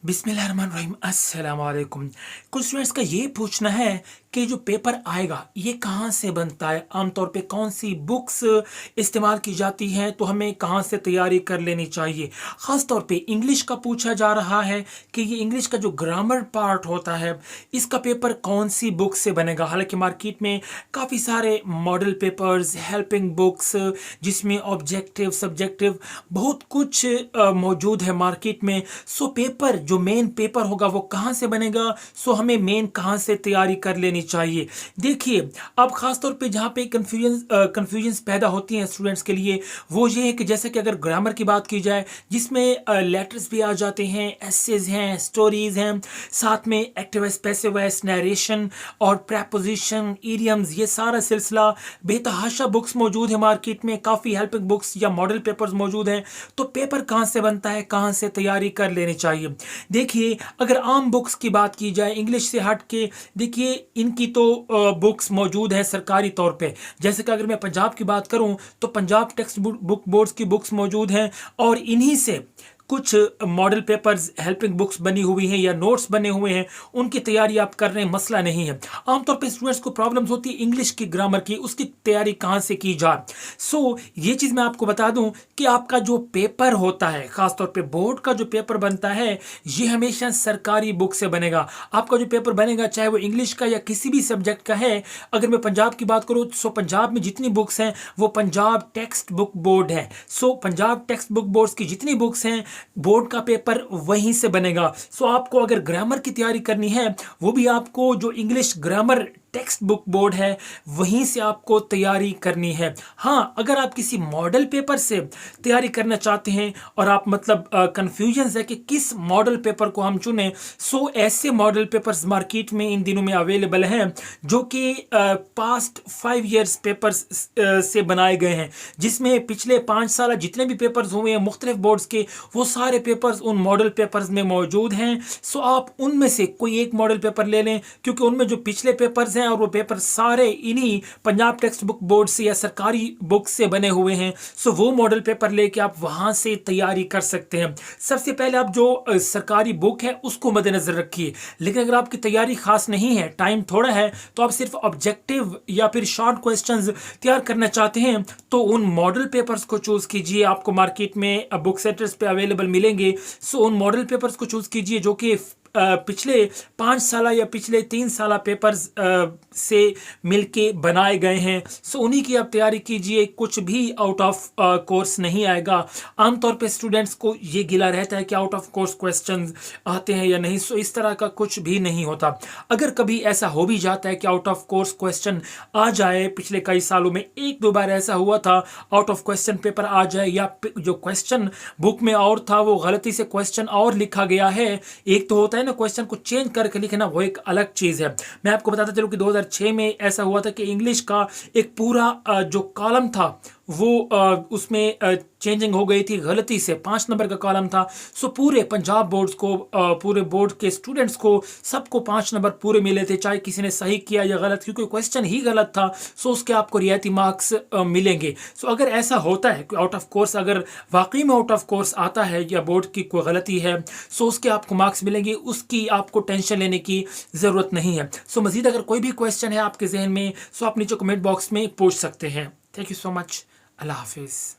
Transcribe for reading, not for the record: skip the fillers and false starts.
बिस्मिल्लाहिर्रहमानिर्रहीम अस्सलाम वालेकुम। कुछ स्टूडेंट्स का ये पूछना है कि जो पेपर आएगा ये कहाँ से बनता है, आमतौर पे कौन सी बुक्स इस्तेमाल की जाती हैं, तो हमें कहाँ से तैयारी कर लेनी चाहिए। ख़ास तौर पे इंग्लिश का पूछा जा रहा है कि ये इंग्लिश का जो ग्रामर पार्ट होता है इसका पेपर कौन सी बुक से बनेगा। हालांकि मार्केट में काफ़ी सारे मॉडल पेपर्स, हेल्पिंग बुक्स जिसमें ऑब्जेक्टिव सब्जेक्टिव बहुत कुछ मौजूद है मार्केट में। सो पेपर जो मेन पेपर होगा वो कहाँ से बनेगा, सो हमें मेन कहाँ से तैयारी कर लेनी चाहिए। देखिए अब खास तौर पे जहाँ पे कन्फ्यूजन्स पैदा होती हैं स्टूडेंट्स के लिए वो ये है कि जैसे कि अगर ग्रामर की बात की जाए जिसमें लेटर्स भी आ जाते हैं, एसेज हैं, स्टोरीज हैं, साथ में active voice, passive voice, narration और प्रेपोजिशन, इडियम्स, ये सारा सिलसिला बेतहाशा बुक्स मौजूद है मार्केट में, काफ़ी हेल्पिंग बुक्स या मॉडल पेपर्स मौजूद हैं। तो पेपर कहाँ से बनता है, कहाँ से तैयारी कर लेनी चाहिए। देखिए अगर आम बुक्स की बात की जाए इंग्लिश से हट के, देखिए इनकी तो बुक्स मौजूद है सरकारी तौर पे। जैसे कि अगर मैं पंजाब की बात करूं तो पंजाब टेक्स्ट बुक बोर्ड्स की बुक्स मौजूद हैं और इन्हीं से कुछ मॉडल पेपर्स, हेल्पिंग बुक्स बनी हुई हैं या नोट्स बने हुए हैं, उनकी तैयारी आप कर रहे हैं, मसला नहीं है। आमतौर पे स्टूडेंट्स को प्रॉब्लम्स होती है इंग्लिश की ग्रामर की, उसकी तैयारी कहाँ से की जाए। सो ये चीज़ मैं आपको बता दूं कि आपका जो पेपर होता है, खासतौर पे बोर्ड का जो पेपर बनता है, ये हमेशा सरकारी बुक से बनेगा। आपका जो पेपर बनेगा चाहे वो इंग्लिश का या किसी भी सब्जेक्ट का है, अगर मैं पंजाब की बात करूँ सो पंजाब में जितनी बुक्स हैं वो पंजाब टेक्स्ट बुक बोर्ड है। सो पंजाब टेक्स्ट बुक बोर्ड की जितनी बुक्स हैं बोर्ड का पेपर वहीं से बनेगा। सो आपको अगर ग्रामर की तैयारी करनी है वो भी आपको जो English grammar text book board है वहीं से आपको तैयारी करनी है। हाँ, अगर आप किसी मॉडल पेपर से तैयारी करना चाहते हैं और आप मतलब कंफ्यूजन है कि किस मॉडल पेपर को हम चुनें, सो ऐसे मॉडल पेपर्स मार्केट में इन दिनों में अवेलेबल हैं जो कि पास्ट 5 ईयर्स पेपर्स से बनाए गए हैं, जिसमें पिछले 5 साल जितने भी पेपर्स हुए हैं मुख्तलिफ बोर्ड्स के वो सारे पेपर्स उन मॉडल पेपर्स में मौजूद हैं। सो आप उनमें से कोई एक मॉडल पेपर ले लें क्योंकि उनमें जो पिछले पेपर्स हैं और वो पेपर सारे इन्हीं पंजाब टेक्स्ट बुक बोर्ड से या सरकारी बुक से बने हुए हैं। सो वो मॉडल पेपर लेके आप वहां से तैयारी कर सकते हैं। सबसे पहले आप जो सरकारी बुक है उसको मद्देनजर रखिए, लेकिन अगर आपकी तैयारी खास नहीं है, टाइम थोड़ा है, तो आप सिर्फ ऑब्जेक्टिव या फिर शॉर्ट क्वेश्चंस तैयार करना चाहते हैं तो उन मॉडल पेपर्स को चूज कीजिए। आपको मार्केट में बुक सेंटर्स पे अवेलेबल मिलेंगे। सो उन मॉडल पेपर्स को चूज कीजिए जो कि पिछले 5 साल या पिछले 3 साल पेपर्स से मिलके बनाए गए हैं। सो उन्हीं की आप तैयारी कीजिए, कुछ भी आउट ऑफ कोर्स नहीं आएगा। आमतौर पे स्टूडेंट्स को ये गिला रहता है कि आउट ऑफ कोर्स क्वेश्चंस आते हैं या नहीं, सो इस तरह का कुछ भी नहीं होता। अगर कभी ऐसा हो भी जाता है कि आउट ऑफ कोर्स क्वेश्चन आ जाए, पिछले कई सालों में 1-2 बार ऐसा हुआ था, आउट ऑफ क्वेश्चन पेपर आ जाए या जो क्वेश्चन बुक में और था वो गलती से क्वेश्चन और लिखा गया है। एक तो होता है ना क्वेश्चन को चेंज करके लिखना, वो एक अलग चीज है। मैं आपको बताता चलूं कि 2006 में ऐसा हुआ था कि इंग्लिश का एक पूरा जो कॉलम था वो उसमें चेंजिंग हो गई थी, गलती से 5 नंबर का कॉलम था। सो पूरे पंजाब बोर्ड्स को, पूरे बोर्ड के स्टूडेंट्स को सबको 5 नंबर पूरे मिले थे, चाहे किसी ने सही किया या गलत, क्योंकि क्वेश्चन ही गलत था। सो उसके आपको रियायती मार्क्स मिलेंगे। सो अगर ऐसा होता है कि आउट ऑफ कोर्स, अगर वाकई में आउट ऑफ कोर्स आता है या बोर्ड की कोई गलती है, सो उसके आपको मार्क्स मिलेंगे, उसकी आपको टेंशन लेने की ज़रूरत नहीं है। सो मज़ीद अगर कोई भी क्वेश्चन है आपके जहन में, सो आप नीचे कमेंट बॉक्स में पूछ सकते हैं। Thank you so much. अल्लाह हाफिज़।